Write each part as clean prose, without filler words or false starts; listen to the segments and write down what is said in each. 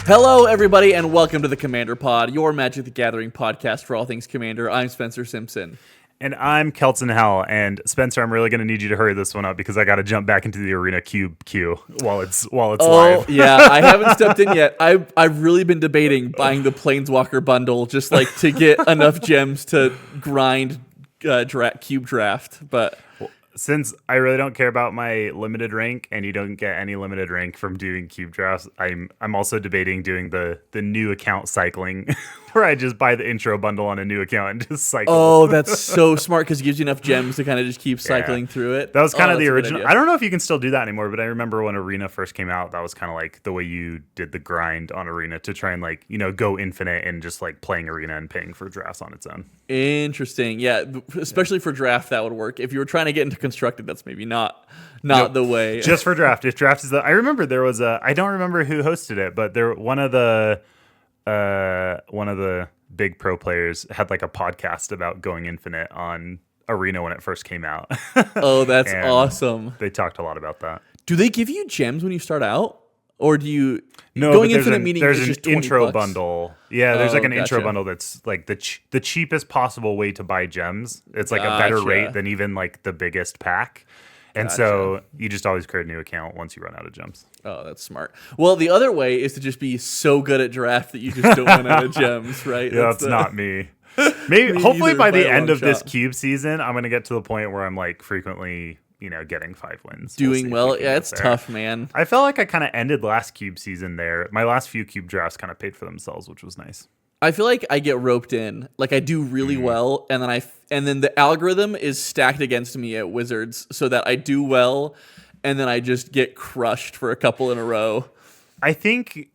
Hello, everybody, and welcome to the Commander Pod, your Magic the Gathering podcast for all things Commander. I'm Spencer Simpson. And I'm Kelton Hell. And Spencer, I'm really going to need you to hurry this one up because I got to jump back into the arena cube queue while it's live. Yeah, I haven't stepped in yet. I've really been debating buying the Planeswalker bundle just like to get enough gems to grind cube draft, but... Since I really don't care about my limited rank, and you don't get any limited rank from doing cube drafts, I'm also debating doing the new account cycling, where I just buy the intro bundle on a new account and just cycle. Oh, that's so smart because it gives you enough gems to kind of just keep cycling through it. That was kind of the original. I don't know if you can still do that anymore, but I remember when Arena first came out, that was kind of like the way you did the grind on Arena to try and go infinite and just like playing Arena and paying for drafts on its own. Interesting. Yeah, especially for draft, that would work. If you were trying to get into constructed, that's maybe not the way. Just for draft. If draft is I remember there was I don't remember who hosted it, but one of the big pro players had like a podcast about going infinite on Arena when it first came out. Oh, that's awesome. They talked a lot about that. Do they give you gems when you start out? Or do you... No, going but infinite meaning there's it's an just 20 intro bucks? bundle. Yeah, there's like an intro gotcha. bundle that's like the cheapest possible way to buy gems. It's like a better rate than even like the biggest pack. And so you just always create a new account once you run out of gems. Oh, that's smart. Well, the other way is to just be so good at draft that you just don't run out of gems, right? Yeah, that's not me. Maybe hopefully by the end of this cube season, I'm gonna get to the point where I'm like frequently, getting 5 wins. Doing well. Yeah, it's tough, man. I felt like I kind of ended last cube season there. My last few cube drafts kind of paid for themselves, which was nice. I feel like I get roped in. Like I do really well, and then the algorithm is stacked against me at Wizards so that I do well, and then I just get crushed for a couple in a row. I think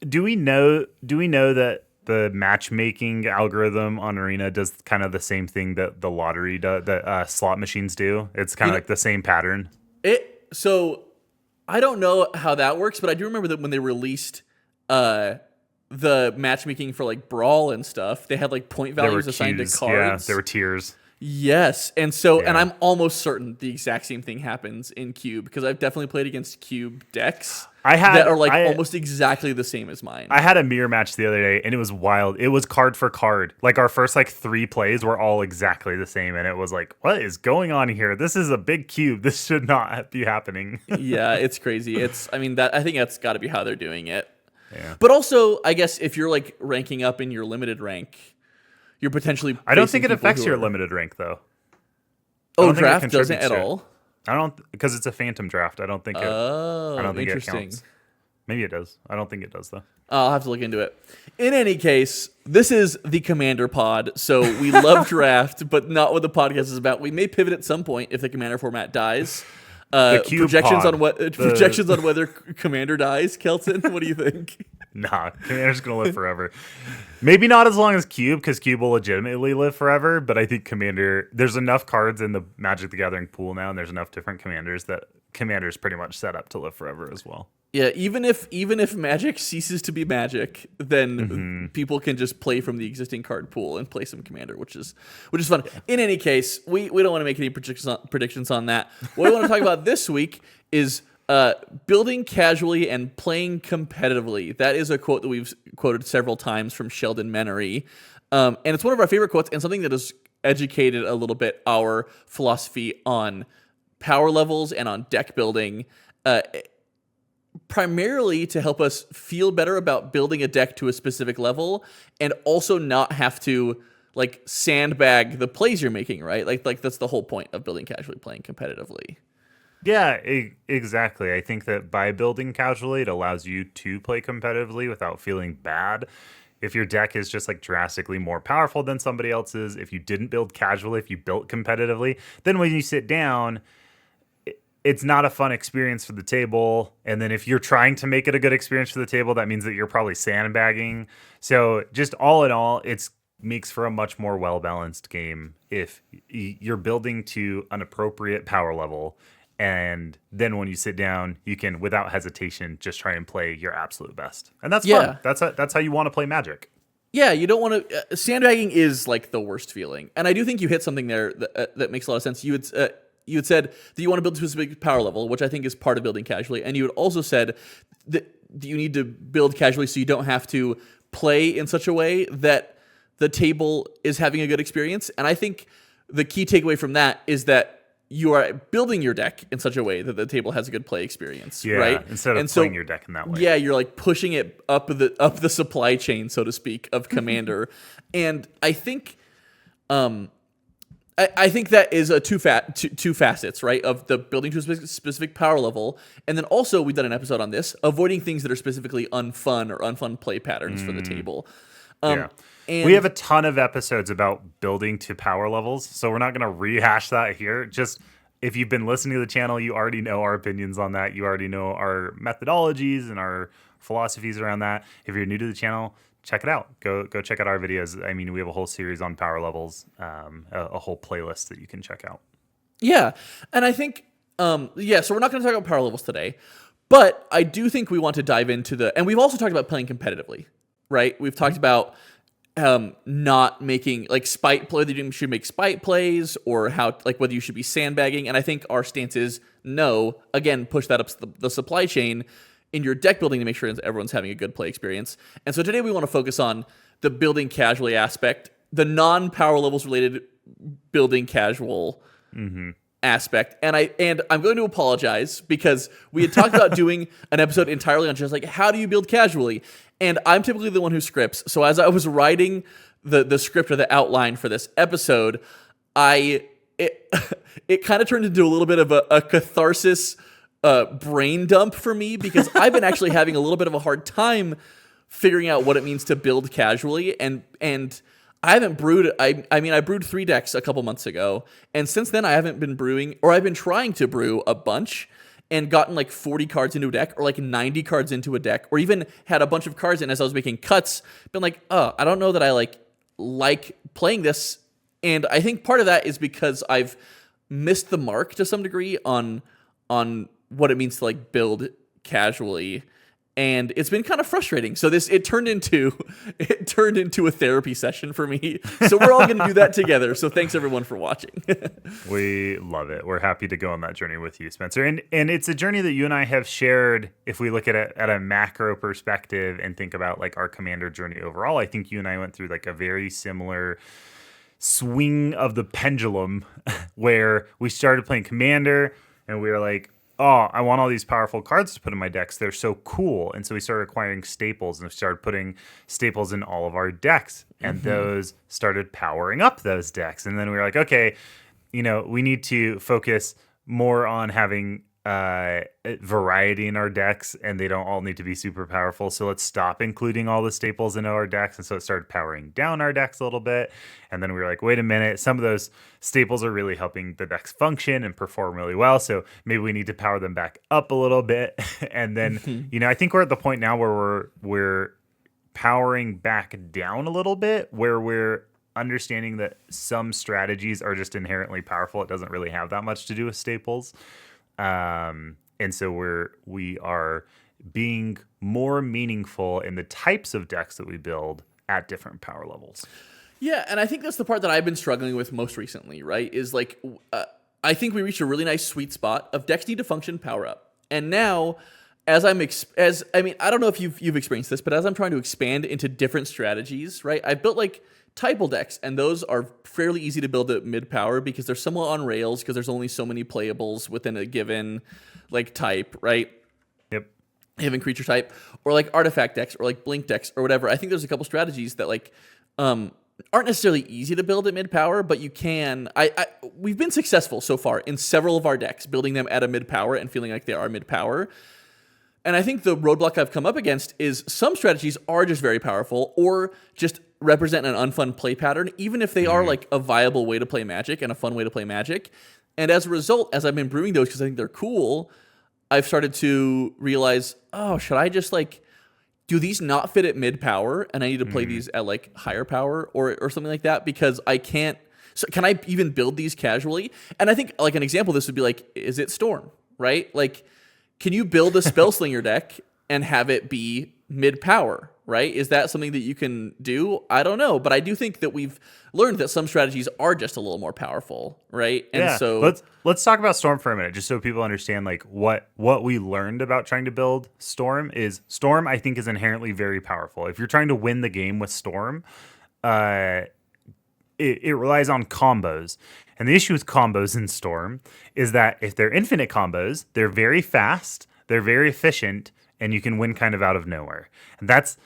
do we know that the matchmaking algorithm on Arena does kind of the same thing that the lottery does, that slot machines do? It's kind of like the same pattern. So I don't know how that works, but I do remember that when they released the matchmaking for like Brawl and stuff, they had like point values assigned to cards. Yeah, there were tiers. Yes, and so and I'm almost certain the exact same thing happens in Cube because I've definitely played against Cube decks that are like almost exactly the same as mine. I had a mirror match the other day and it was wild. It was card for card. Like our first like 3 plays were all exactly the same, and it was like, what is going on here? This is a big cube. This should not be happening. Yeah, it's crazy. I think that's got to be how they're doing it. Yeah. But also, I guess if you're like ranking up in your limited rank, you're potentially. I don't think it affects your limited rank though. Oh, draft doesn't at all. I don't, because it's a phantom draft. I don't think it. Oh, I don't think interesting. It counts. Maybe it does. I don't think it does though. I'll have to look into it. In any case, this is the Commander Pod, so we love draft, but not what the podcast is about. We may pivot at some point if the Commander format dies. Projections on whether Commander dies, Kelton. What do you think? Nah, Commander's gonna live forever. Maybe not as long as Cube, because Cube will legitimately live forever. But I think Commander. There's enough cards in the Magic the Gathering pool now, and there's enough different commanders that Commander's pretty much set up to live forever as well. Yeah, even if Magic ceases to be Magic, then people can just play from the existing card pool and play some Commander, which is fun. In any case, we don't want to make any predictions on that. What we want to talk about this week is building casually and playing competitively. That is a quote that we've quoted several times from Sheldon Menery, and it's one of our favorite quotes and something that has educated a little bit our philosophy on power levels and on deck building. Primarily to help us feel better about building a deck to a specific level and also not have to like sandbag the plays you're making, right? Like that's the whole point of building casually, playing competitively. Yeah, exactly. I think that by building casually, it allows you to play competitively without feeling bad. If your deck is just like drastically more powerful than somebody else's, if you didn't build casually, if you built competitively, then when you sit down, it's not a fun experience for the table. And then if you're trying to make it a good experience for the table, that means that you're probably sandbagging. So just all in all, it makes for a much more well-balanced game if you're building to an appropriate power level. And then when you sit down, you can, without hesitation, just try and play your absolute best. And that's fun. That's how you want to play Magic. Yeah, you don't want to... sandbagging is like the worst feeling. And I do think you hit something there that makes a lot of sense. You had said that you want to build to a specific power level, which I think is part of building casually. And you had also said that you need to build casually so you don't have to play in such a way that the table is having a good experience. And I think the key takeaway from that is that you are building your deck in such a way that the table has a good play experience, right? Instead of playing your deck in that way. Yeah, you're like pushing it up the supply chain, so to speak, of Commander. And I think I think that is two facets, right? Of the building to a specific power level. And then also, we've done an episode on this, avoiding things that are specifically unfun or unfun play patterns for the table. And we have a ton of episodes about building to power levels, so we're not going to rehash that here. Just if you've been listening to the channel, you already know our opinions on that. You already know our methodologies and our philosophies around that. If you're new to the channel, check it out. Go check out our videos. I mean, we have a whole series on power levels, a whole playlist that you can check out. Yeah, and I think, so we're not going to talk about power levels today, but I do think we want to dive into and we've also talked about playing competitively, right? We've talked about not making like spite play, whether you should make spite plays or how, like whether you should be sandbagging. And I think our stance is no, again, push that up the supply chain in your deck building to make sure everyone's having a good play experience. And so today we want to focus on the building casually aspect, the non-power levels related building casual aspect. And I'm going to apologize because we had talked about doing an episode entirely on just like, how do you build casually? And I'm typically the one who scripts. So as I was writing the script or the outline for this episode, it kind of turned into a little bit of a catharsis brain dump for me, because I've been actually having a little bit of a hard time figuring out what it means to build casually. And I haven't brewed, I brewed 3 decks a couple months ago. And since then I haven't been brewing, or I've been trying to brew a bunch and gotten like 40 cards into a deck or like 90 cards into a deck, or even had a bunch of cards in as I was making cuts, been like, oh, I don't know that I like playing this. And I think part of that is because I've missed the mark to some degree on what it means to like build casually. And it's been kind of frustrating. So it turned into a therapy session for me. So we're all going to do that together. So thanks everyone for watching. We love it. We're happy to go on that journey with you, Spencer. And it's a journey that you and I have shared. If we look at it at a macro perspective and think about like our Commander journey overall, I think you and I went through like a very similar swing of the pendulum where we started playing Commander and we were like, oh, I want all these powerful cards to put in my decks. They're so cool. And so we started acquiring staples and started putting staples in all of our decks. And those started powering up those decks. And then we were like, okay, we need to focus more on having variety in our decks, and they don't all need to be super powerful. So let's stop including all the staples in our decks. And so it started powering down our decks a little bit. And then we were like, wait a minute, some of those staples are really helping the decks function and perform really well. So maybe we need to power them back up a little bit. And then, I think we're at the point now where we're powering back down a little bit, where we're understanding that some strategies are just inherently powerful. It doesn't really have that much to do with staples. And so we are being more meaningful in the types of decks that we build at different power levels. Yeah, and I think that's the part that I've been struggling with most recently, right? Is like, I think we reached a really nice sweet spot of decks need to function power up. And now, I don't know if you've experienced this, but as I'm trying to expand into different strategies, right? I built like typal decks, and those are fairly easy to build at mid power because they're somewhat on rails because there's only so many playables within a given like type, right? Yep. Given creature type, or like artifact decks, or like blink decks, or whatever. I think there's a couple strategies that like aren't necessarily easy to build at mid power, but you can. We've been successful so far in several of our decks building them at a mid power and feeling like they are mid power. And I think the roadblock I've come up against is some strategies are just very powerful or just represent an unfun play pattern, even if they are like a viable way to play Magic and a fun way to play Magic. And as a result, as I've been brewing those because I think they're cool, I've started to realize, oh, should I just like, do these not fit at mid power and I need to play these at like higher power or something like that? Because I can't, so can I even build these casually? And I think like an example of this would be like, is it Storm, right? Like, can you build a Spellslinger deck and have it be mid power? right? Is that something that you can do? I don't know, but I do think that we've learned that some strategies are just a little more powerful, right? And Yeah, so let's talk about Storm for a minute, just so people understand like what we learned about trying to build Storm is Storm. I think is inherently very powerful. If you're trying to win the game with Storm, it relies on combos. And the issue with combos in Storm is that if they're infinite combos, they're very fast, they're very efficient, and you can win kind of out of nowhere. And that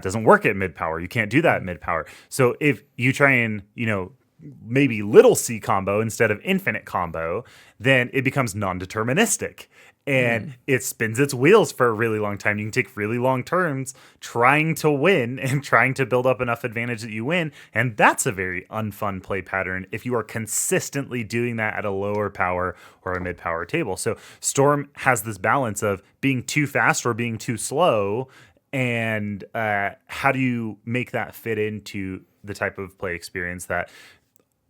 doesn't work at mid power. You can't do that at mid power. So if you try and, maybe little C combo instead of infinite combo, then it becomes non-deterministic. And it spins its wheels for a really long time. You can take really long turns trying to win and trying to build up enough advantage that you win. And that's a very unfun play pattern if you are consistently doing that at a lower power or a mid-power table. So Storm has this balance of being too fast or being too slow. And how do you make that fit into the type of play experience that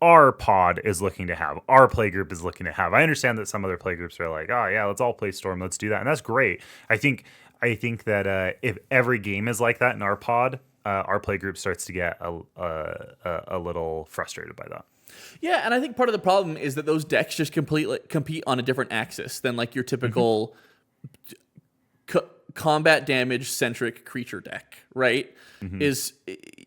our pod is looking to have, our playgroup is looking to have? I understand that some other playgroups are like, oh yeah, let's all play Storm, let's do that, and that's great. I think that if every game is like that in our pod, our playgroup starts to get a little frustrated by that. Yeah, and I think part of the problem is that those decks just compete on a different axis than like your typical combat damage centric creature deck, right? Is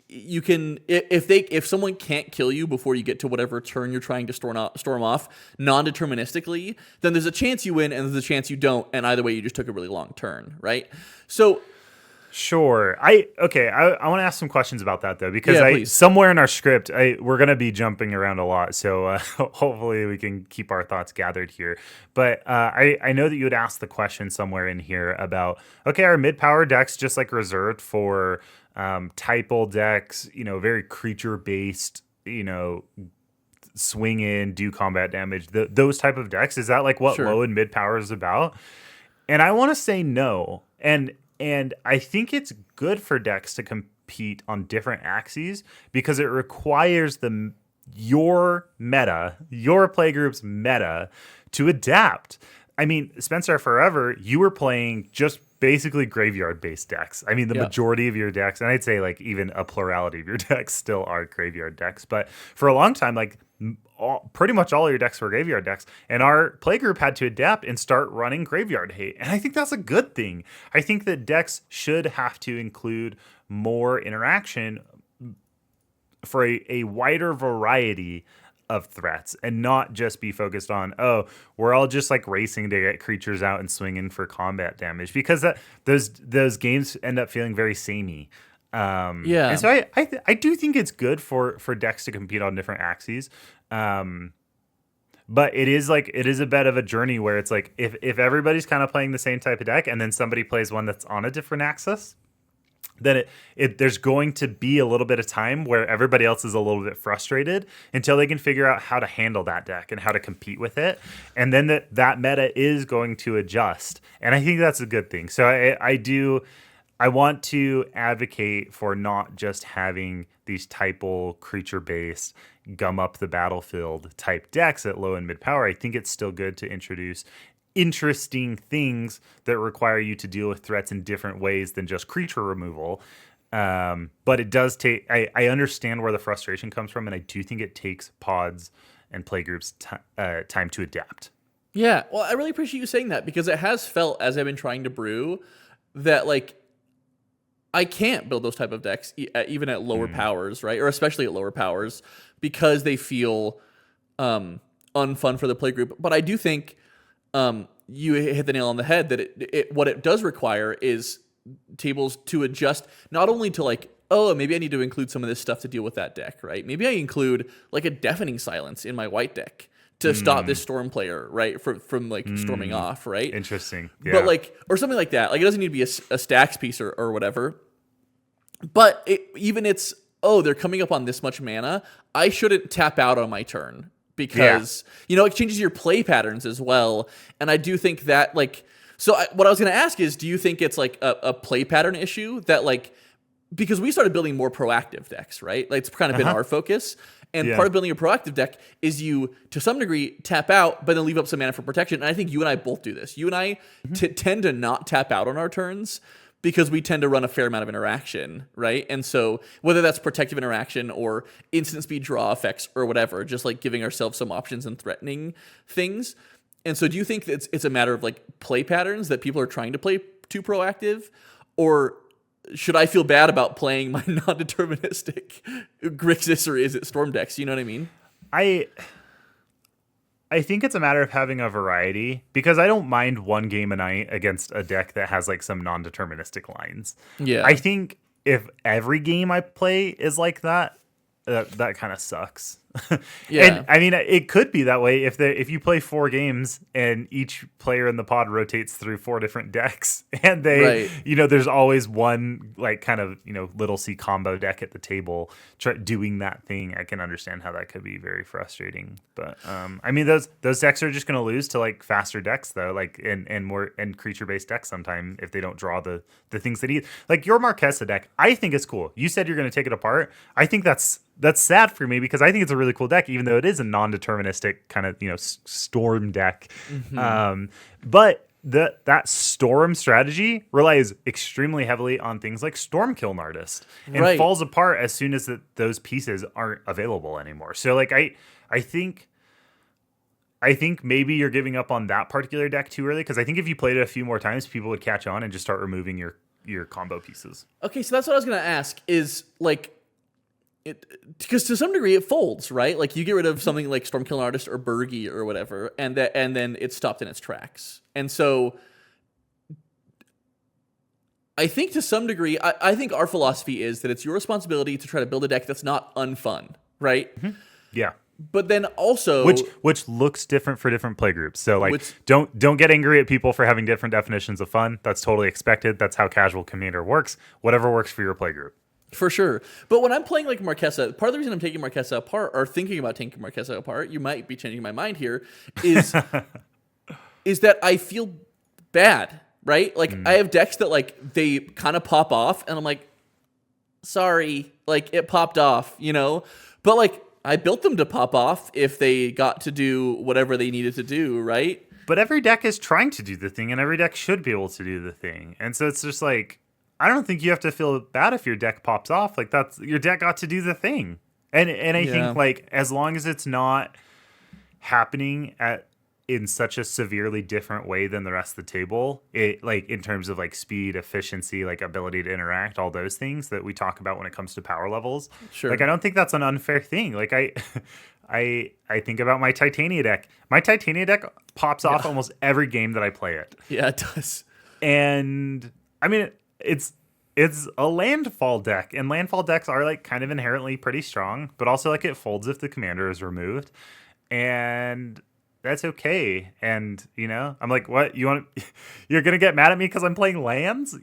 you can if someone can't kill you before you get to whatever turn you're trying to storm off non-deterministically, then there's a chance you win and there's a chance you don't, and either way you just took a really long turn, right? So sure. I want to ask some questions about that though, because please. Somewhere in our script, we're going to be jumping around a lot, so hopefully we can keep our thoughts gathered here. But I know that you had asked the question somewhere in here about, okay, are mid-power decks just like reserved for typal decks, very creature-based, swing in, do combat damage, those type of decks? Is that like what Sure. low and mid-power is about? And I want to say no. And I think it's good for decks to compete on different axes because it requires your playgroup's meta to adapt. I mean, Spencer, forever, you were playing just basically graveyard-based decks. I mean, the majority of your decks, and I'd say like even a plurality of your decks still are graveyard decks. But for a long time, like pretty much all of your decks were graveyard decks. And our playgroup had to adapt and start running graveyard hate. And I think that's a good thing. I think that decks should have to include more interaction for a wider variety of threats and not just be focused on, oh, we're all just like racing to get creatures out and swinging for combat damage, because those games end up feeling very samey. And so I do think it's good for decks to compete on different axes. But it is a bit of a journey where it's like if everybody's kind of playing the same type of deck and then somebody plays one that's on a different axis, then there's going to be a little bit of time where everybody else is a little bit frustrated until they can figure out how to handle that deck and how to compete with it. And then that meta is going to adjust. And I think that's a good thing. So I want to advocate for not just having these typal creature-based gum up the battlefield type decks at low and mid power. I think it's still good to introduce interesting things that require you to deal with threats in different ways than just creature removal. But it does take, I understand where the frustration comes from, and I do think it takes pods and playgroups time to adapt. Yeah, well, I really appreciate you saying that, because it has felt, as I've been trying to brew, that like I can't build those type of decks even at lower powers, right? Or especially at lower powers, because they feel unfun for the playgroup. But I do think you hit the nail on the head that what it does require is tables to adjust, not only to like, oh, maybe I need to include some of this stuff to deal with that deck, right? Maybe I include like a deafening silence in my white deck to stop this storm player, right, from like storming off, right? Interesting. Yeah. But like, or something like that. Like, it doesn't need to be a stacks piece or whatever. But they're coming up on this much mana, I shouldn't tap out on my turn, because it changes your play patterns as well. And I do think that like, what I was going to ask is, do you think it's like a play pattern issue that like, because we started building more proactive decks, right? Like, it's kind of been our focus. And part of building a proactive deck is you, to some degree, tap out, but then leave up some mana for protection. And I think you and I both do this. You and I tend to not tap out on our turns, because we tend to run a fair amount of interaction, right? And so whether that's protective interaction or instant speed draw effects or whatever, just like giving ourselves some options and threatening things. And so do you think that it's a matter of like play patterns that people are trying to play too proactive? Or should I feel bad about playing my non-deterministic Grixis or is it Storm decks? You know what I mean? I think it's a matter of having a variety, because I don't mind one game a night against a deck that has like some non-deterministic lines. Yeah. I think if every game I play is like that, that kind of sucks. Yeah. And I mean, it could be that way if you play 4 games and each player in the pod rotates through 4 different decks, and they, there's always one like kind of little C combo deck at the table doing that thing. I can understand how that could be very frustrating. But I mean, those decks are just going to lose to like faster decks though, like and more and creature based decks sometime if they don't draw the things they need. Like your Marquesa deck, I think is cool. You said you're going to take it apart. I think that's sad for me, because I think it's a really cool deck, even though it is a non-deterministic kind of storm deck. But that storm strategy relies extremely heavily on things like Storm Kiln Artist, and falls apart as soon as those pieces aren't available anymore. So like I think maybe you're giving up on that particular deck too early, because I think if you played it a few more times, people would catch on and just start removing your combo pieces. Okay, so that's what I was going to ask is like, because to some degree it folds, right? Like you get rid of something like Stormkiln Artist or Bergie or whatever, and then it's stopped in its tracks. And so I think to some degree, I think our philosophy is that it's your responsibility to try to build a deck that's not unfun, right? Mm-hmm. Yeah. But then also, which looks different for different playgroups. So like, don't get angry at people for having different definitions of fun. That's totally expected. That's how casual Commander works. Whatever works for your playgroup. For sure. But when I'm playing like Marquesa, part of the reason I'm taking Marquesa apart, or thinking about taking Marquesa apart, you might be changing my mind here, is that I feel bad, right? Like I have decks that like they kind of pop off, and I'm like, sorry, like it popped off, But like I built them to pop off if they got to do whatever they needed to do, right? But every deck is trying to do the thing, and every deck should be able to do the thing. And so it's just like, I don't think you have to feel bad if your deck pops off. Like that's your deck got to do the thing. And I think like as long as it's not happening in such a severely different way than the rest of the table, it like in terms of like speed, efficiency, like ability to interact, all those things that we talk about when it comes to power levels. Sure. Like I don't think that's an unfair thing. Like I think about my Titania deck. My Titania deck pops off almost every game that I play it. Yeah, it does. And I mean it's a landfall deck, and landfall decks are like kind of inherently pretty strong, but also like it folds if the commander is removed, and that's okay. And I'm like, what you're gonna get mad at me because I'm playing lands?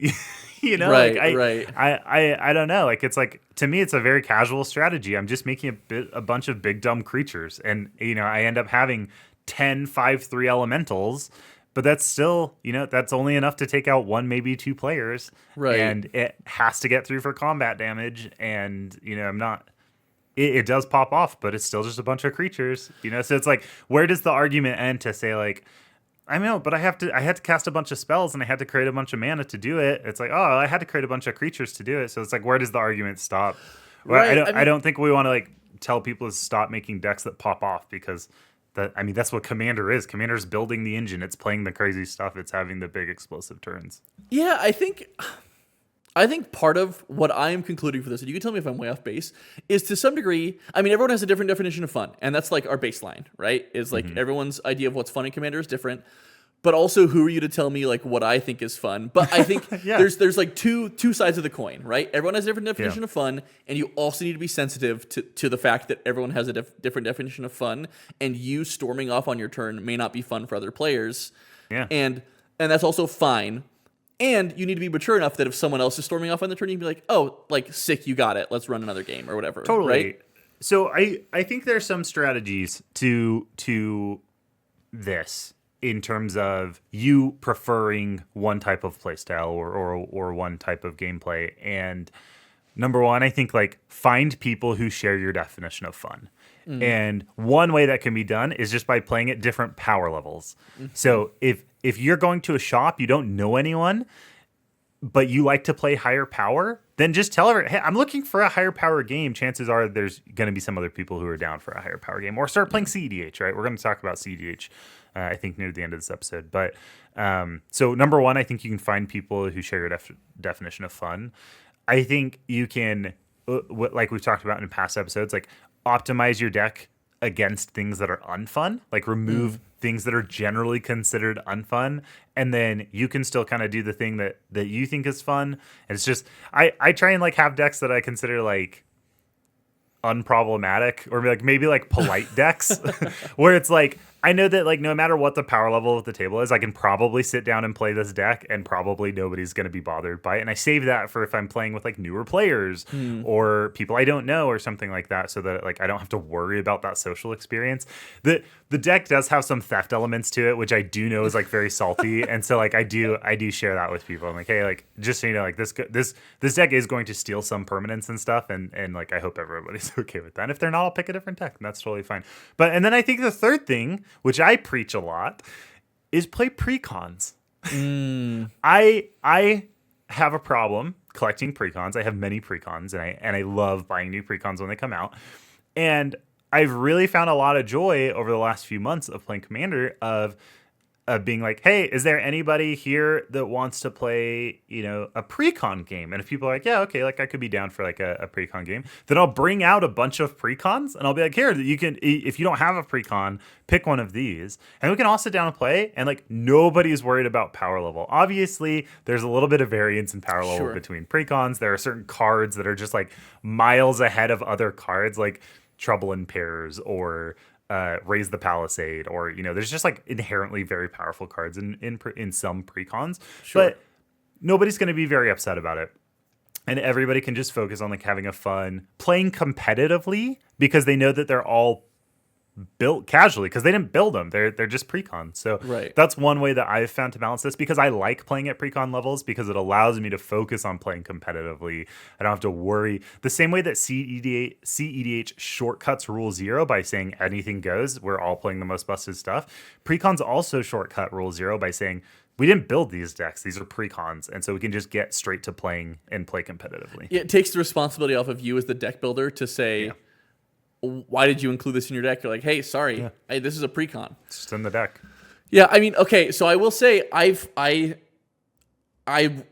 Right, like right. I don't know. Like it's like, to me it's a very casual strategy. I'm just making a bunch of big dumb creatures, and I end up having 10 5/3 elementals. But that's still, that's only enough to take out 1, maybe 2 players. Right. And it has to get through for combat damage. And, I'm not, it does pop off, but it's still just a bunch of creatures, So it's like, where does the argument end to say like, I know, but I had to cast a bunch of spells and I had to create a bunch of mana to do it. It's like, oh, I had to create a bunch of creatures to do it. So it's like, where does the argument stop? Right. I don't think we want to like tell people to stop making decks that pop off, because that's what Commander is. Commander's building the engine. It's playing the crazy stuff. It's having the big explosive turns. Yeah, I think part of what I am concluding for this, and you can tell me if I'm way off base, is to some degree, I mean, everyone has a different definition of fun, and that's like our baseline, right? Is like everyone's idea of what's fun in Commander is different. But also, who are you to tell me like what I think is fun? But I think there's like two sides of the coin, right? Everyone has a different definition of fun, and you also need to be sensitive to the fact that everyone has a different definition of fun, and you storming off on your turn may not be fun for other players. Yeah, and that's also fine. And you need to be mature enough that if someone else is storming off on their turn, you can be like, oh, like sick, you got it. Let's run another game or whatever. Totally. Right? So I think there's some strategies to this, in terms of you preferring one type of playstyle or one type of gameplay. And number one, I think like find people who share your definition of fun. And one way that can be done is just by playing at different power levels. So if you're going to a shop, you don't know anyone, but you like to play higher power, then just tell everyone, hey, I'm looking for a higher power game. Chances are there's going to be some other people who are down for a higher power game, or start playing cEDH, right? We're going to talk about cEDH, I think, near the end of this episode. But so number one, I think you can find people who share your definition of fun. I think you can, like we've talked about in past episodes, like optimize your deck against things that are unfun, like remove things that are generally considered unfun, and then you can still kind of do the thing that you think is fun. And it's just I try and like have decks that I consider like unproblematic, or like maybe like polite decks where it's like I know that like no matter what the power level of the table is, I can probably sit down and play this deck and probably nobody's going to be bothered by it. And I save that for if I'm playing with like newer players or people I don't know or something like that, so that like I don't have to worry about that social experience. The deck does have some theft elements to it, which I do know is like very salty. And so like I do share that with people. I'm like, hey, like just so you know, like this deck is going to steal some permanence and stuff, and like I hope everybody's okay with that. And if they're not, I'll pick a different deck, and that's totally fine. And then I think the third thing, which I preach a lot, is play precons. I have a problem collecting precons. I have many precons, and I love buying new precons when they come out. And I've really found a lot of joy over the last few months of playing Commander of being like, hey, is there anybody here that wants to play, a precon game? And if people are like, yeah, okay, like I could be down for like a precon game, then I'll bring out a bunch of precons and I'll be like, here, you can, if you don't have a precon, pick one of these. And we can all sit down and play, and like nobody's worried about power level. Obviously, there's a little bit of variance in power level between precons. There are certain cards that are just like miles ahead of other cards, like Trouble in Pairs or Raise the Palisade, or there's just like inherently very powerful cards in some precons, but nobody's going to be very upset about it, and everybody can just focus on like having a fun playing competitively, because they know that they're all built casually because they didn't build them. They're just precons. So that's one way that I've found to balance this, because I like playing at precon levels because it allows me to focus on playing competitively. I don't have to worry. The same way that cEDH shortcuts rule 0 by saying anything goes, we're all playing the most busted stuff. Precons also shortcut rule 0 by saying we didn't build these decks. These are precons. And so we can just get straight to playing and play competitively. It takes the responsibility off of you as the deck builder to say, why did you include this in your deck? You're like, hey, sorry, hey, this is a precon. It's just in the deck. Yeah, I mean, okay, so I will say I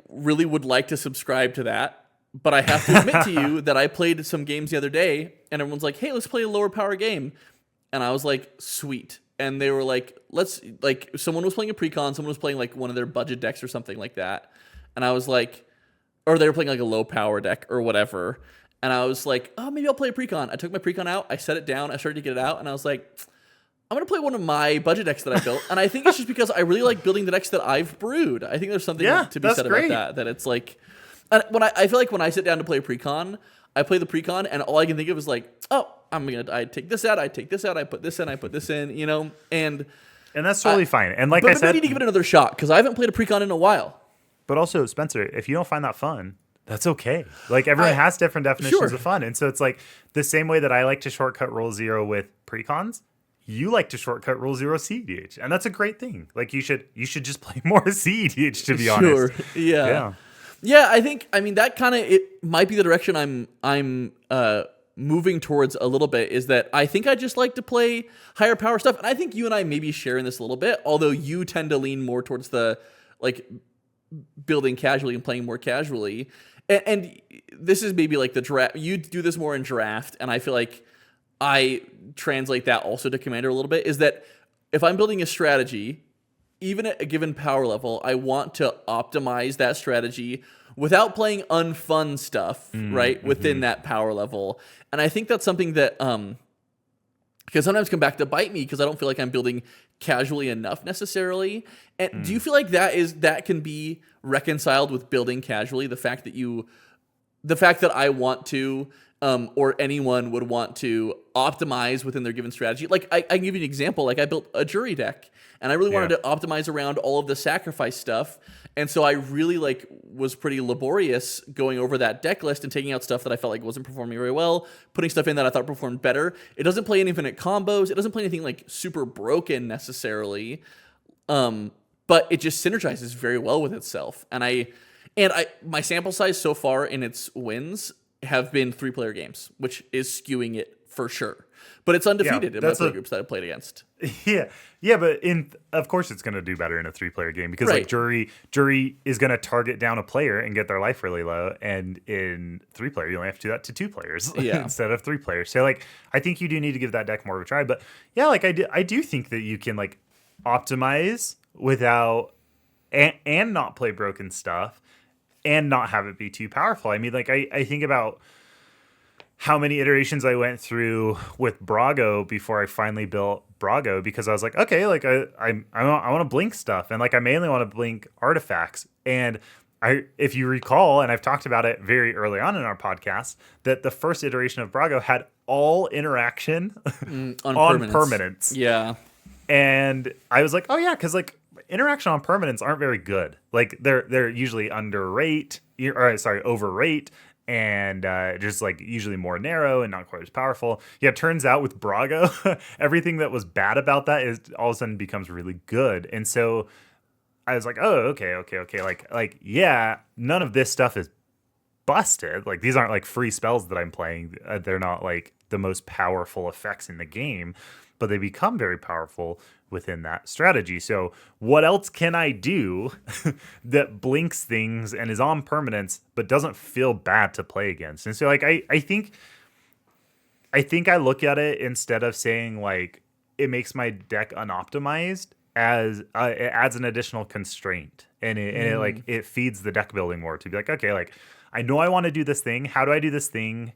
really would like to subscribe to that, but I have to admit to you that I played some games the other day, and everyone's like, hey, let's play a lower power game. And I was like, sweet. And they were like, someone was playing a precon, someone was playing like one of their budget decks or something like that. And I was like, or they were playing like a low power deck or whatever. And I was like, oh, maybe I'll play a precon. I took my precon out. I set it down. I started to get it out. And I was like, I'm going to play one of my budget decks that I built. And I think it's just because I really like building the decks that I've brewed. I think there's something to be said about that. That it's like, and I feel like when I sit down to play a precon, I play the precon, and all I can think of is like, oh, I take this out, I take this out, I put this in, I put this in, and that's totally fine. And like I said, I need to give it another shot because I haven't played a precon in a while. But also, Spencer, if you don't find that fun, that's okay. Like everyone has different definitions of fun. And so it's like the same way that I like to shortcut rule 0 with precons, you like to shortcut rule 0 cEDH. And that's a great thing. Like you should just play more cEDH, to be honest. Yeah, I mean that kind of, it might be the direction I'm moving towards a little bit, is that I think I just like to play higher power stuff. And I think you and I maybe share in this a little bit, although you tend to lean more towards the like building casually and playing more casually. And this is maybe like the draft. You do this more in draft, and I feel like I translate that also to Commander a little bit, is that if I'm building a strategy, even at a given power level, I want to optimize that strategy without playing unfun stuff, right, within that power level. And I think that's something that can sometimes come back to bite me because I don't feel like I'm building casually enough necessarily. And do you feel like that can be reconciled with building casually? The fact that I want to, or anyone would want to optimize within their given strategy. Like I can give you an example. Like I built a jury deck, and I really wanted to optimize around all of the sacrifice stuff. And so I really was pretty laborious going over that deck list and taking out stuff that I felt like wasn't performing very well, putting stuff in that I thought performed better. It doesn't play any infinite combos. It doesn't play anything like super broken necessarily. But it just synergizes very well with itself. And And my sample size so far in its wins have been 3-player games, which is skewing it for sure. But it's undefeated in my play groups that I've played against. Yeah, but of course it's going to do better in a 3-player game because like jury is going to target down a player and get their life really low, and in 3-player you only have to do that to 2 players instead of 3 players. So like I think you do need to give that deck more of a try. But yeah, like I do think that you can like optimize without and not play broken stuff and not have it be too powerful. I mean, like I think about how many iterations I went through with Brago before I finally built Brago, because I was like, okay, like I want to blink stuff, and like I mainly want to blink artifacts. And if you recall, and I've talked about it very early on in our podcast, that the first iteration of Brago had all interaction on permanence. Yeah. And I was like, oh yeah, because like interaction on permanence aren't very good. Like they're usually overrate, and just like usually more narrow and not quite as powerful. Yeah, it turns out with Brago, everything that was bad about that is all of a sudden becomes really good. And so I was like, oh, okay. Like, yeah, none of this stuff is busted. Like, these aren't like free spells that I'm playing. They're not like the most powerful effects in the game, but they become very powerful within that strategy. So what else can I do that blinks things and is on permanence but doesn't feel bad to play against? And so like I think I look at it, instead of saying like it makes my deck unoptimized, as it adds an additional constraint, and it like it feeds the deck building more to be like, okay, like I know I want to do this thing. How do I do this thing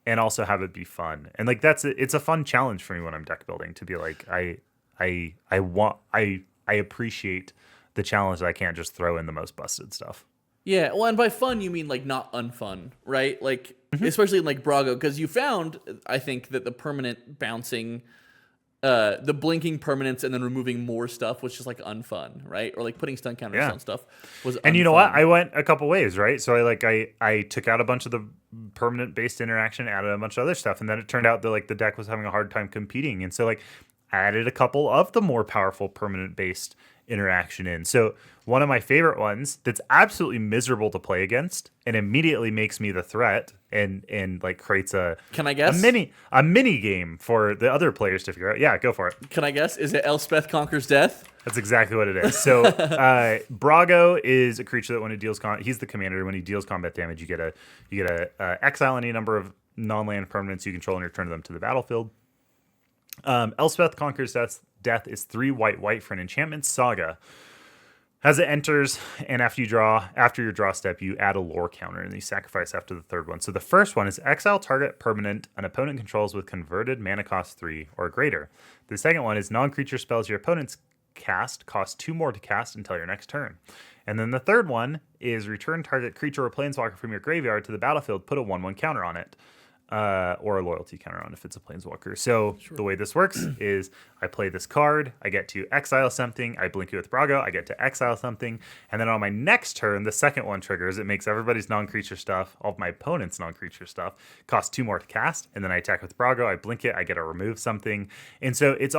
and also have it be fun? And like it's a fun challenge for me when I'm deck building, to be like I appreciate the challenge that I can't just throw in the most busted stuff. Yeah, well, and by fun you mean like not unfun, right? Like especially in like Brago, because you found, I think, that the permanent bouncing, the blinking permanence and then removing more stuff was just like unfun, right? Or like putting stun counters on stuff was. And you know what? I went a couple ways, right? So I took out a bunch of the permanent based interaction, added a bunch of other stuff, and then it turned out that like the deck was having a hard time competing, and so like I added a couple of the more powerful permanent based interaction in. So one of my favorite ones that's absolutely miserable to play against and immediately makes me the threat and like creates a a mini game for the other players to figure out. Yeah, go for it. Can I guess? Is it Elspeth Conquers Death? That's exactly what it is. So Brago is a creature that when it deals he's the commander. When he deals combat damage, you get a exile any number of non-land permanents you control and return them to the battlefield. Elspeth Conquers Death is 3 white for an enchantment saga. As it enters, and after your draw step, you add a lore counter, and you sacrifice after the third one. So the first one is exile target permanent an opponent controls with converted mana cost 3 or greater. The second one is non-creature spells your opponents cast cost 2 more to cast until your next turn. And then the third one is return target creature or planeswalker from your graveyard to the battlefield, put a 1/1 counter on it. Or a loyalty counter on if it's a planeswalker. So the way this works is I play this card, I get to exile something, I blink it with Brago, I get to exile something, and then on my next turn, the second one triggers. It makes everybody's non-creature stuff, all of my opponent's non-creature stuff, cost 2 more to cast, and then I attack with Brago, I blink it, I get to remove something. And so it's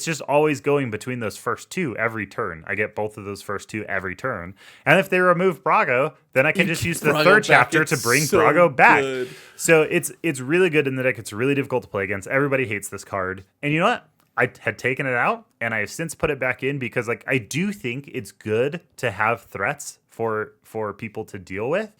just always going between those first 2 every turn. I get both of those first 2 every turn. And if they remove Brago, then I can just use the third chapter to bring Brago back. Good. So it's really good in the deck. It's really difficult to play against. Everybody hates this card. And you know what? I had taken it out, and I have since put it back in because like I do think it's good to have threats for people to deal with.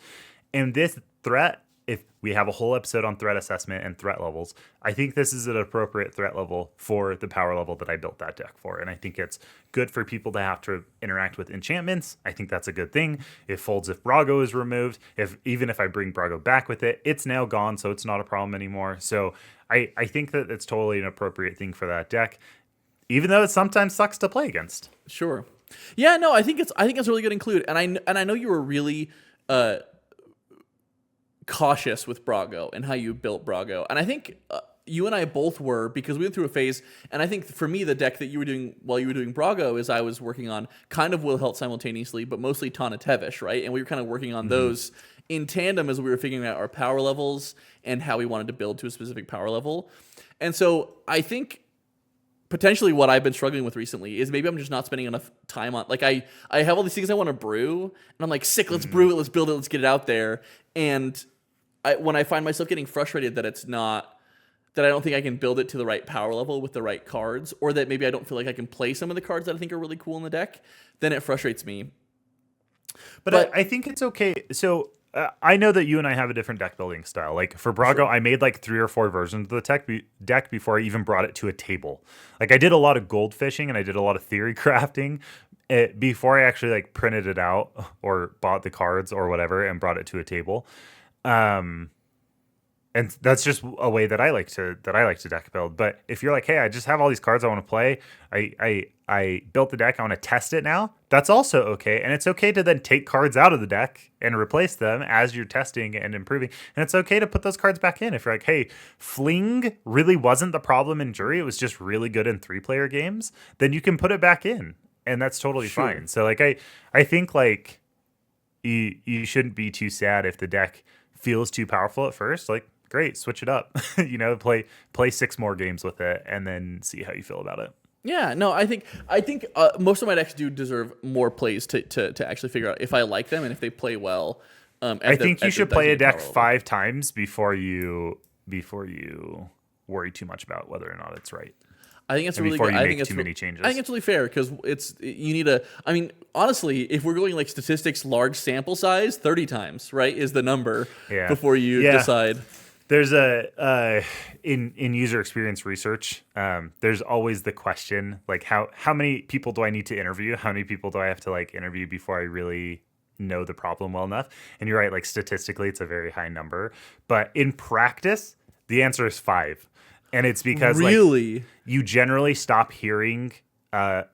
And this threat, if we have a whole episode on threat assessment and threat levels, I think this is an appropriate threat level for the power level that I built that deck for. And I think it's good for people to have to interact with enchantments. I think that's a good thing. It folds if Brago is removed. Even if I bring Brago back with it, it's now gone, so it's not a problem anymore. So I think that it's totally an appropriate thing for that deck, even though it sometimes sucks to play against. Sure. Yeah, no, I think it's really good to include. And I know you were really cautious with Brago and how you built Brago. And I think you and I both were, because we went through a phase, and I think for me, the deck that you were doing while you were doing Brago is I was working on kind of Will Helt simultaneously, but mostly Tana Tevish, right? And we were kind of working on those in tandem as we were figuring out our power levels and how we wanted to build to a specific power level. And so I think potentially what I've been struggling with recently is maybe I'm just not spending enough time on, like, I have all these things I want to brew, and I'm like, sick, let's brew it, let's build it, let's get it out there. And when I find myself getting frustrated that I don't think I can build it to the right power level with the right cards, or that maybe I don't feel like I can play some of the cards that I think are really cool in the deck, then it frustrates me. But I think it's okay. So I know that you and I have a different deck building style. Like for Brago, I made like 3 or 4 versions of the deck before I even brought it to a table. Like I did a lot of gold fishing and I did a lot of theory crafting before I actually like printed it out or bought the cards or whatever and brought it to a table. And that's just a way that I like to deck build. But if you're like, hey, I just have all these cards I want to play, I built the deck, I want to test it now, that's also okay. And it's okay to then take cards out of the deck and replace them as you're testing and improving. And it's okay to put those cards back in. If you're like, hey, Fling really wasn't the problem in Jury, it was just really good in 3-player games, then you can put it back in. And that's totally fine. So like I think like you shouldn't be too sad if the deck feels too powerful at first. Like, great, switch it up. Play 6 more games with it and then see how you feel about it. Yeah, no, I think most of my decks do deserve more plays to actually figure out if I like them and if they play well. I think you should play a deck 5 times before you worry too much about whether or not it's right. I think it's really good. I think it's too many changes. I think it's really fair because you need I mean, honestly, if we're going like statistics, large sample size, 30 times, right, is the number before you decide. There's in user experience research, there's always the question, like how many people do I need to interview? How many people do I have to like interview before I really know the problem well enough? And you're right, like statistically, it's a very high number. But in practice, the answer is 5. And it's because like you generally stop hearing a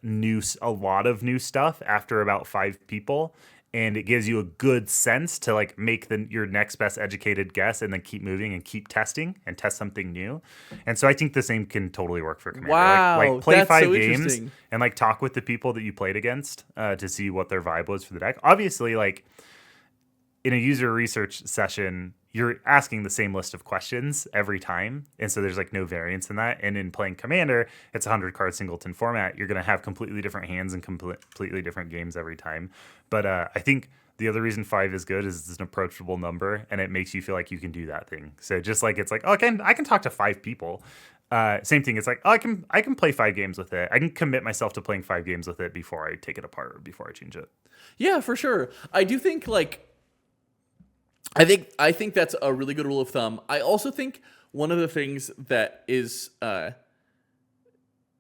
lot of new stuff after about 5 people. And it gives you a good sense to like make your next best educated guess and then keep moving and keep testing and test something new. And so I think the same can totally work for Commander. Wow, like play that's 5 so games and like talk with the people that you played against to see what their vibe was for the deck. Obviously, like in a user research session, you're asking the same list of questions every time. And so there's like no variance in that. And in playing Commander, it's a 100-card singleton format. You're going to have completely different hands and completely different games every time. But I think the other reason 5 is good is it's an approachable number and it makes you feel like you can do that thing. So just like it's like, oh, I can talk to 5 people. Same thing. It's like, oh, I can play 5 games with it. I can commit myself to playing 5 games with it before I take it apart or before I change it. Yeah, for sure. I do think like I think that's a really good rule of thumb. I also think one of the things that is a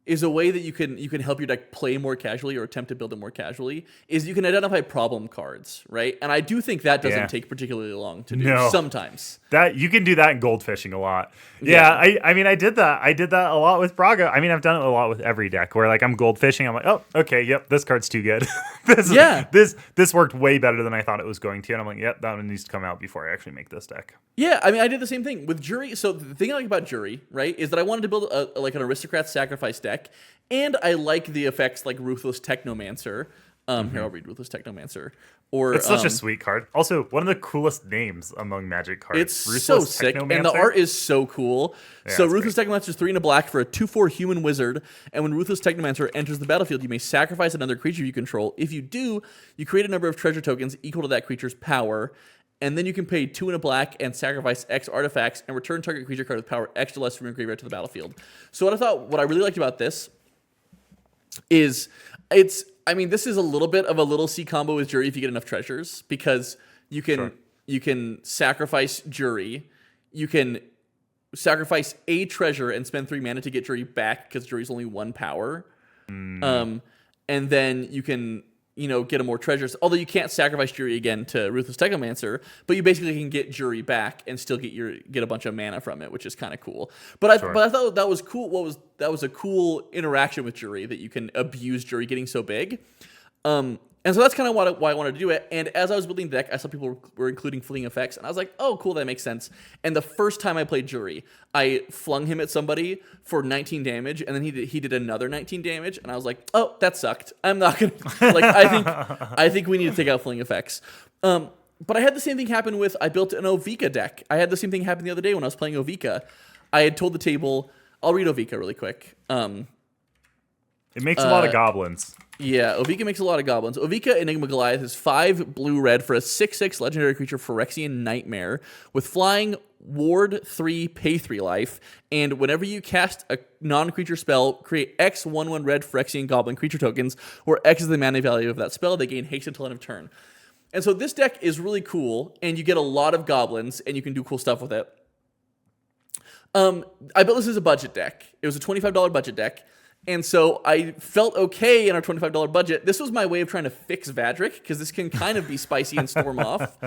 way that you can help your deck play more casually or attempt to build it more casually is you can identify problem cards, right? And I do think that doesn't take particularly long to do sometimes. That you can do that in gold fishing a lot. Yeah, I mean I did that. I did that a lot with Braga. I mean I've done it a lot with every deck where like I'm gold fishing, I'm like, oh, okay, yep, this card's too good. This worked way better than I thought it was going to, and I'm like, yep, that one needs to come out before I actually make this deck. Yeah, I mean I did the same thing with Jury. So the thing I like about Jury, right, is that I wanted to build like an aristocrat sacrifice deck, and I like the effects like Ruthless Technomancer. Here, I'll read Ruthless Technomancer. Or it's such a sweet card. Also, one of the coolest names among Magic cards. It's Ruthless so sick, and the art is so cool. Yeah, so Ruthless Technomancer is 3 and a black for a 2/4 human wizard, and when Ruthless Technomancer enters the battlefield, you may sacrifice another creature you control. If you do, you create a number of treasure tokens equal to that creature's power, and then you can pay 2 and a black and sacrifice X artifacts and return target creature card with power X or less from your graveyard to the battlefield. So what I really liked about this is this is a little bit of a little C combo with Jury if you get enough treasures, because you can sacrifice Jury, you can sacrifice a treasure and spend 3 mana to get Jury back because Jury's only 1 power, and then you can get a more treasures. Although you can't sacrifice Jury again to Ruthless Technomancer, but you basically can get Jury back and still get a bunch of mana from it, which is kind of cool. But I thought that was cool. That was a cool interaction with Jury, that you can abuse Jury getting so big. And so that's kind of why I wanted to do it. And as I was building the deck, I saw people were including fleeing effects, and I was like, oh, cool, that makes sense. And the first time I played Jury, I flung him at somebody for 19 damage, and then he did another 19 damage, and I was like, oh, that sucked. I'm not gonna I think we need to take out fleeing effects. But I had the same thing happen with, I built an Ovika deck. I had the same thing happen the other day when I was playing Ovika. I had told the table, I'll read Ovika really quick. It makes a lot of goblins. Yeah, Ovika makes a lot of goblins. Ovika Enigma Goliath is 5 blue-red for a 6/6 legendary creature Phyrexian Nightmare with flying, ward 3, pay 3 life, and whenever you cast a non-creature spell, create X 1/1 red Phyrexian Goblin creature tokens, where X is the mana value of that spell. They gain haste until end of turn. And so this deck is really cool, and you get a lot of goblins, and you can do cool stuff with it. I built this as a budget deck. It was a $25 budget deck. And so I felt okay in our $25 budget. This was my way of trying to fix Vadric, because this can kind of be spicy and storm off.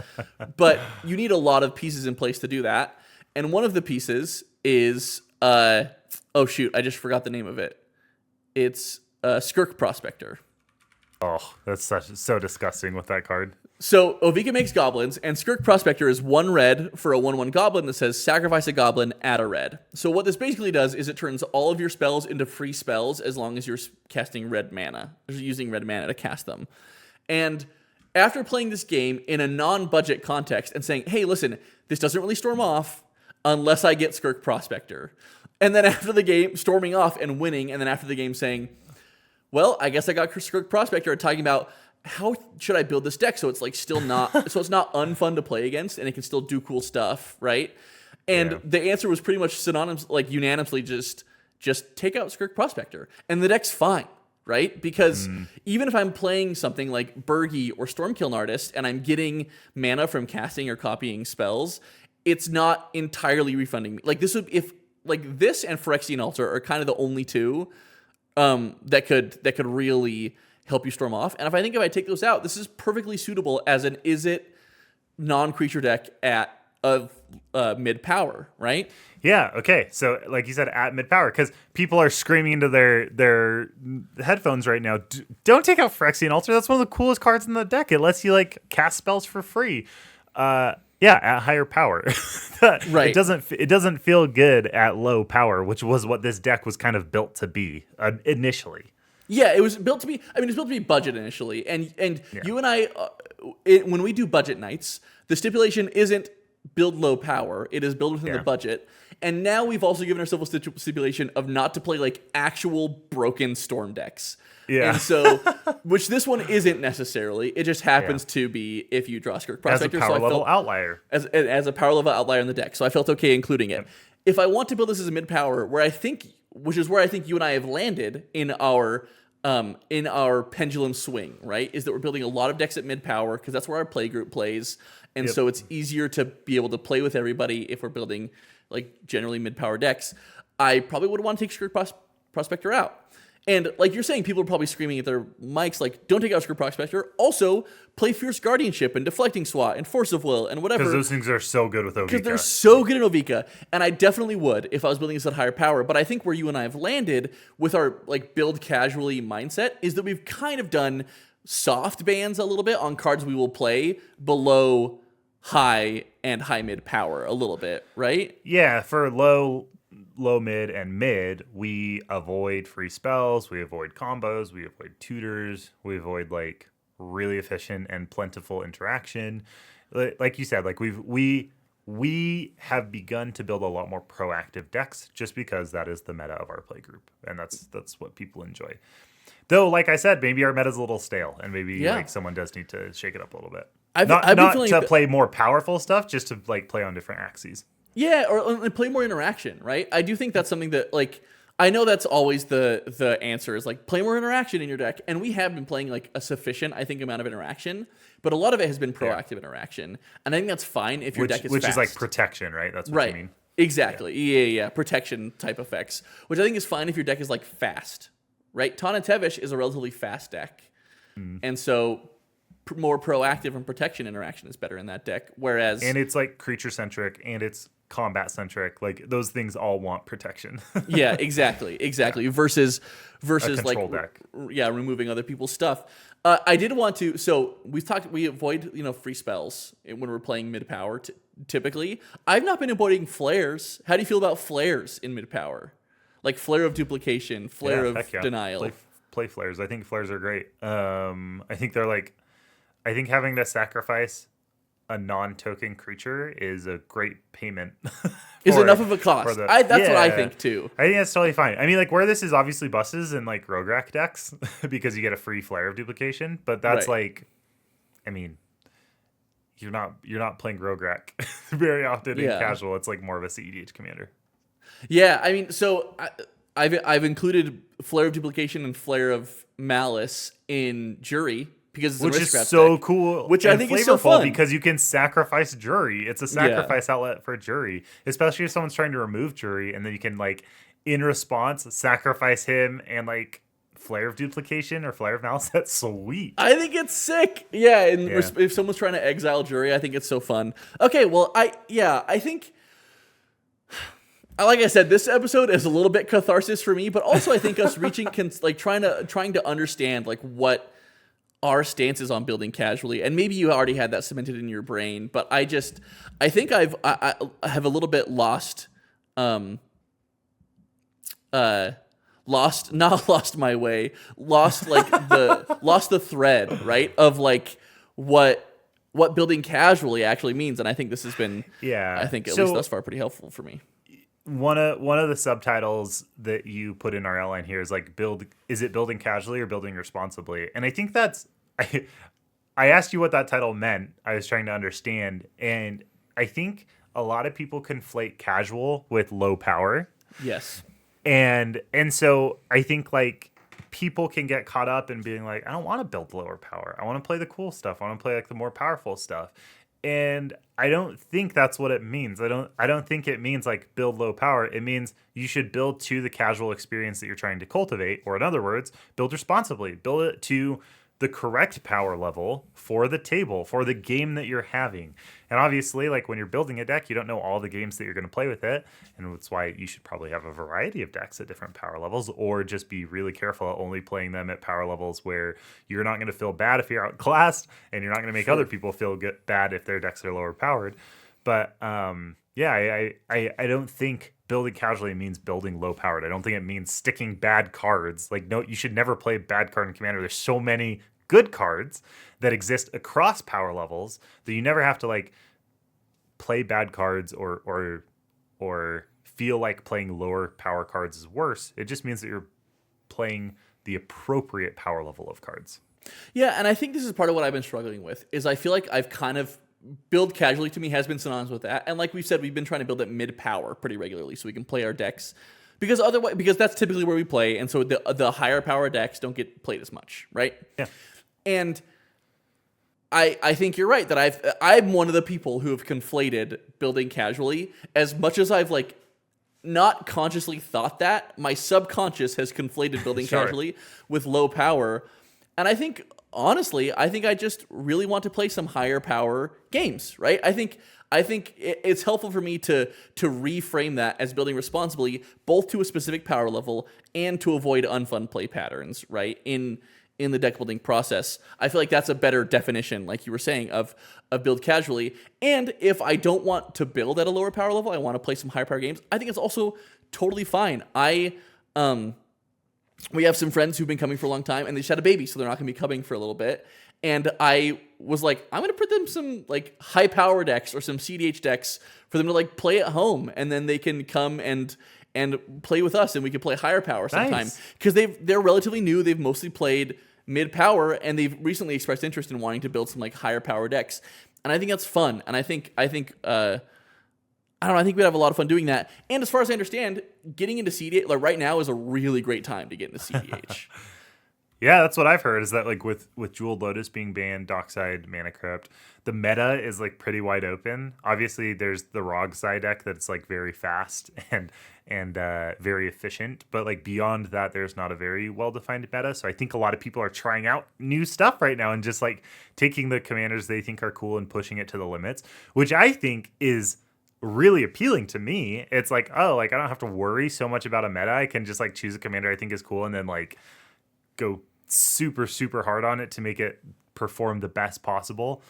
But you need a lot of pieces in place to do that. And one of the pieces is, oh shoot, I just forgot the name of it. It's Skirk Prospector. Oh, that's so disgusting with that card. So Ovika makes goblins, and Skirk Prospector is 1 red for a 1/1 goblin that says sacrifice a goblin, add a red. So what this basically does is it turns all of your spells into free spells as long as you're casting red mana, or using red mana to cast them. And after playing this game in a non-budget context and saying, hey, listen, this doesn't really storm off unless I get Skirk Prospector. And then after the game, storming off and winning, and then after the game saying, well, I guess I got Skirk Prospector, and talking about how should I build this deck so it's like still not so it's not unfun to play against and it can still do cool stuff, right? And the answer was pretty much synonymous, like unanimously, just take out Skirk Prospector, and the deck's fine, right? Because even if I'm playing something like Burgi or Stormkiln Artist and I'm getting mana from casting or copying spells, it's not entirely refunding me. Like this would, if like this and Phyrexian Altar are kind of the only two that could really help you storm off. And if I take those out, this is perfectly suitable as an Izzet non-creature deck at mid power, right? Yeah, okay. So like you said, at mid power, because people are screaming into their headphones right now, don't take out Phyrexian Altar. That's one of the coolest cards in the deck. It lets you like cast spells for free. Yeah, at higher power. Right. It doesn't feel good at low power, which was what this deck was kind of built to be initially. Yeah, it was built to be. I mean, it was built to be budget initially, and you and I, when we do budget nights, the stipulation isn't build low power; it is build within the budget. And now we've also given ourselves a stipulation of not to play like actual broken storm decks. Yeah, and so which this one isn't necessarily. It just happens to be if you draw Skirk Prospector. As a power level outlier. As a power level outlier in the deck, so I felt okay including it. If I want to build this as a mid power, which is where I think you and I have landed in our pendulum swing, right? Is that we're building a lot of decks at mid power because that's where our play group plays, and so it's easier to be able to play with everybody if we're building like generally mid power decks. I probably would want to take Skirk Prospector out. And like you're saying, people are probably screaming at their mics like, don't take out Skirk Prospector. Also, play Fierce Guardianship and Deflecting Swat and Force of Will and whatever. Because those things are so good with Ovika. Because they're so good in Ovika. And I definitely would if I was building this at higher power. But I think where you and I have landed with our like build casually mindset is that we've kind of done soft bans a little bit on cards we will play below high and high mid power a little bit, right? Yeah, for low, mid, and mid, we avoid free spells, we avoid combos, we avoid tutors, we avoid like really efficient and plentiful interaction. Like you said, like we have begun to build a lot more proactive decks just because that is the meta of our play group, and that's what people enjoy. Though, like I said, maybe our meta is a little stale, and maybe like someone does need to shake it up a little bit. I've been feeling to play more powerful stuff, just to like play on different axes. Yeah, or play more interaction, right? I do think that's something that, like, I know that's always the answer is, like, play more interaction in your deck. And we have been playing, like, a sufficient, I think, amount of interaction. But a lot of it has been proactive interaction. And I think that's fine if your deck is Which fast. is, like, protection, right? That's what you mean. Exactly. Yeah. Protection type effects. Which I think is fine if your deck is, like, fast, right? Tana Tevish is a relatively fast deck. And so more proactive and protection interaction is better in that deck. Whereas... And it's, like, creature-centric, and it's combat centric, like those things all want protection. Yeah, exactly. Versus like deck. Removing other people's stuff. I did want to. So we avoid free spells when we're playing mid power. Typically, I've not been avoiding flares. How do you feel about flares in mid power? Like Flare of Duplication, Flare of Denial. Play flares. I think flares are great. I think they're like. I think having to sacrifice a non-token creature is a great payment. Is enough of a cost. That's what I think too. I think that's totally fine. I mean, like where this is obviously buses in like rogue rack decks because you get a free Flare of Duplication, but that's like, I mean, you're not playing rogue rack very often in casual. It's like more of a cEDH commander. Yeah, I mean, so I've included Flare of Duplication and Flare of Malice in Jury because it's which a risk is so deck, cool, which I think is so fun because you can sacrifice Jury. It's a sacrifice outlet for Jury, especially if someone's trying to remove Jury, and then you can like in response sacrifice him and like Flare of Duplication or Flare of Malice. That's sweet. I think it's sick. Yeah, and if someone's trying to exile Jury, I think it's so fun. Okay, well, I think. Like I said, this episode is a little bit catharsis for me, but also I think us trying to understand like what our stance is on building casually, and maybe you already had that cemented in your brain, but I think I have a little bit lost my way, lost the thread, right, of like what building casually actually means, and I think this has been I think at least thus far pretty helpful for me. One of the subtitles that you put in our outline here is like is it building casually or building responsibly? And I think that's I asked you what that title meant. I was trying to understand, and I think a lot of people conflate casual with low power. Yes. And so I think like people can get caught up in being like, I don't want to build lower power. I want to play the cool stuff. I want to play like the more powerful stuff. And I don't think that's what it means. I don't think it means like build low power. It means you should build to the casual experience that you're trying to cultivate, or in other words, build responsibly. Build it to the correct power level for the table, for the game that you're having. And obviously, like when you're building a deck, you don't know all the games that you're going to play with it. And that's why you should probably have a variety of decks at different power levels, or just be really careful at only playing them at power levels where you're not going to feel bad if you're outclassed, and you're not going to make other people feel bad if their decks are lower powered. But I don't think building casually means building low powered. I don't think it means sticking bad cards. Like, no, you should never play bad card in Commander. There's so many good cards that exist across power levels that you never have to like play bad cards or feel like playing lower power cards is worse. It just means that you're playing the appropriate power level of cards. Yeah, and I think this is part of what I've been struggling with, is I feel like I've kind of build casually to me has been synonymous with that. And like we've said, we've been trying to build at mid power pretty regularly so we can play our decks because that's typically where we play. And so the higher power decks don't get played as much, right? Yeah. And I think you're right that I'm one of the people who have conflated building casually. As much as I've like not consciously thought that, my subconscious has conflated building casually with low power. And I think honestly, I just really want to play some higher power games, right? I think it's helpful for me to reframe that as building responsibly, both to a specific power level and to avoid unfun play patterns, right? In the deck building process. I feel like that's a better definition, like you were saying, of build casually. And if I don't want to build at a lower power level, I want to play some higher power games, I think it's also totally fine. We have some friends who've been coming for a long time, and they just had a baby, so they're not going to be coming for a little bit. And I was like, I'm going to put them some like high power decks or some cEDH decks for them to like play at home, and then they can come and play with us, and we can play higher power sometime. Because they're relatively new. They've mostly played mid power, and they've recently expressed interest in wanting to build some like higher power decks. And I think that's fun. And I think I don't know. I think we'd have a lot of fun doing that. And as far as I understand, getting into cEDH like right now is a really great time to get into cEDH. Yeah, that's what I've heard, is that like with Jeweled Lotus being banned, Dockside, Mana Crypt, the meta is like pretty wide open. Obviously, there's the Rog side deck that's like very fast and very efficient, but like beyond that, there's not a very well-defined meta. So I think a lot of people are trying out new stuff right now and just like taking the commanders they think are cool and pushing it to the limits, which I think is really appealing to me. It's like, oh, like I don't have to worry so much about a meta. I can just like choose a commander I think is cool and then like go super, super hard on it to make it perform the best possible.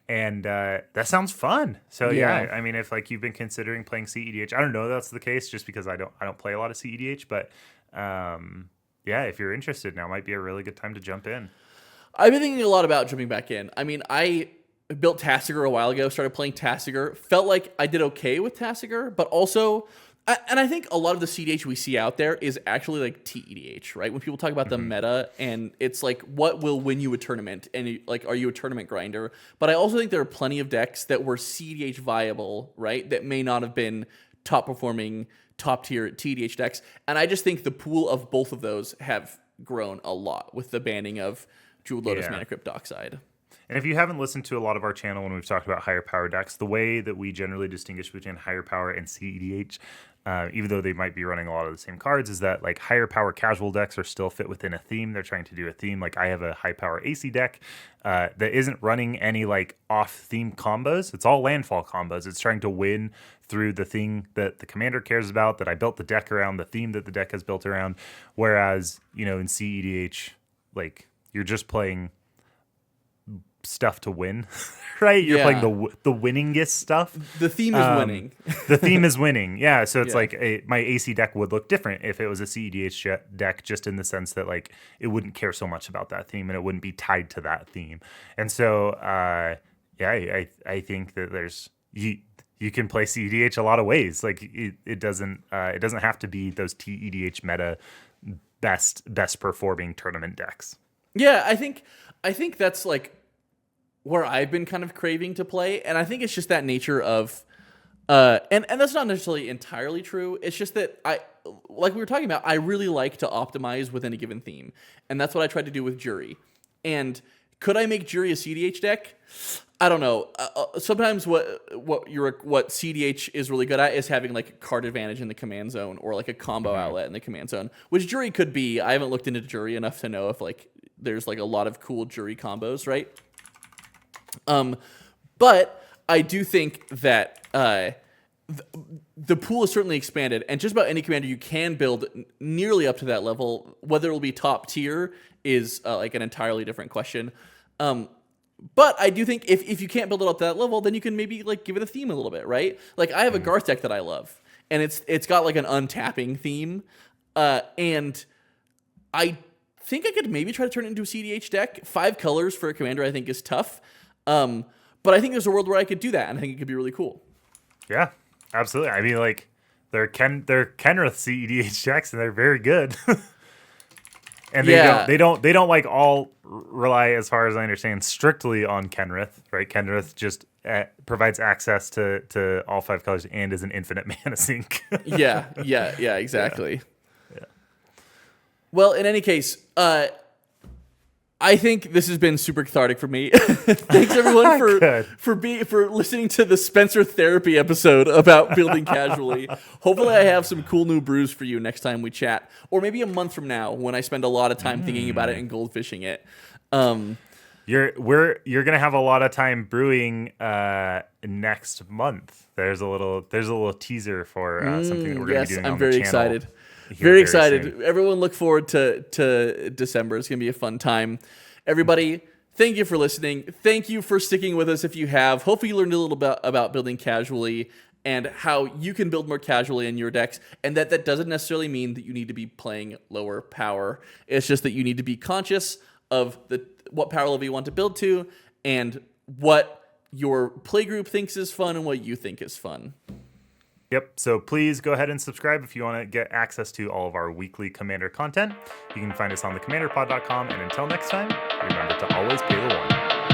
And that sounds fun. So yeah, I mean, if like you've been considering playing cEDH, I don't know if that's the case just because I don't play a lot of cEDH, but yeah, if you're interested, now might be a really good time to jump in. I've been thinking a lot about jumping back in. I mean, built Tasigur a while ago, started playing Tasigur, felt like I did okay with Tasigur, but also, and I think a lot of the cEDH we see out there is actually like cEDH, right? When people talk about the meta, and it's like, what will win you a tournament? And like, are you a tournament grinder? But I also think there are plenty of decks that were cEDH viable, right? That may not have been top performing, top tier cEDH decks. And I just think the pool of both of those have grown a lot with the banning of Jeweled Lotus, Mana Crypt, Dockside. And if you haven't listened to a lot of our channel when we've talked about higher power decks, the way that we generally distinguish between higher power and cEDH, even though they might be running a lot of the same cards, is that like higher power casual decks are still fit within a theme. They're trying to do a theme. Like I have a high power AC deck that isn't running any like off theme combos. It's all landfall combos. It's trying to win through the thing that the commander cares about, that I built the deck around, the theme that the deck has built around. Whereas, you know, in cEDH, like you're just playing stuff to win, right? You're playing the winningest stuff. The theme is winning. The theme is winning. Yeah. So it's like my AC deck would look different if it was a cEDH deck, just in the sense that like it wouldn't care so much about that theme and it wouldn't be tied to that theme. And so, I think that there's you can play cEDH a lot of ways. Like it doesn't have to be those cEDH meta best performing tournament decks. Yeah, I think that's like where I've been kind of craving to play, and I think it's just that nature of, and that's not necessarily entirely true. It's just that like we were talking about, I really like to optimize within a given theme, and that's what I tried to do with Jury. And could I make Jury a cEDH deck? I don't know. Sometimes what cEDH is really good at is having like a card advantage in the command zone, or like a combo outlet in the command zone, which Jury could be. I haven't looked into Jury enough to know if like there's like a lot of cool Jury combos, right? But I do think that the pool is certainly expanded, and just about any commander you can build nearly up to that level. Whether it will be top tier is like an entirely different question. But I do think if you can't build it up to that level, then you can maybe like give it a theme a little bit, right? Like I have a Garth deck that I love, and it's got like an untapping theme, and I think I could maybe try to turn it into a cEDH deck. 5 colors for a commander I think is tough. But I think there's a world where I could do that, and I think it could be really cool. Yeah, absolutely. I mean, like they're Kenrith cEDH decks, and they're very good. And they don't like all rely, as far as I understand, strictly on Kenrith, right? Kenrith just provides access to all 5 colors and is an infinite mana sink. yeah, exactly. Yeah. Well, in any case, I think this has been super cathartic for me. Thanks everyone for listening to the Spencer therapy episode about building casually. Hopefully I have some cool new brews for you next time we chat, or maybe a month from now when I spend a lot of time thinking about it and goldfishing it. You're gonna have a lot of time brewing next month. There's a little teaser for something that we're gonna be doing. I'm on very the channel. excited. Very excited. Soon. Everyone look forward to December. It's going to be a fun time. Everybody, thank you for listening. Thank you for sticking with us if you have. Hopefully you learned a little bit about building casually and how you can build more casually in your decks, and that doesn't necessarily mean that you need to be playing lower power. It's just that you need to be conscious of what power level you want to build to and what your playgroup thinks is fun and what you think is fun. Yep, so please go ahead and subscribe if you want to get access to all of our weekly Commander content. You can find us on thecommanderpod.com, and until next time, remember to always pay the one.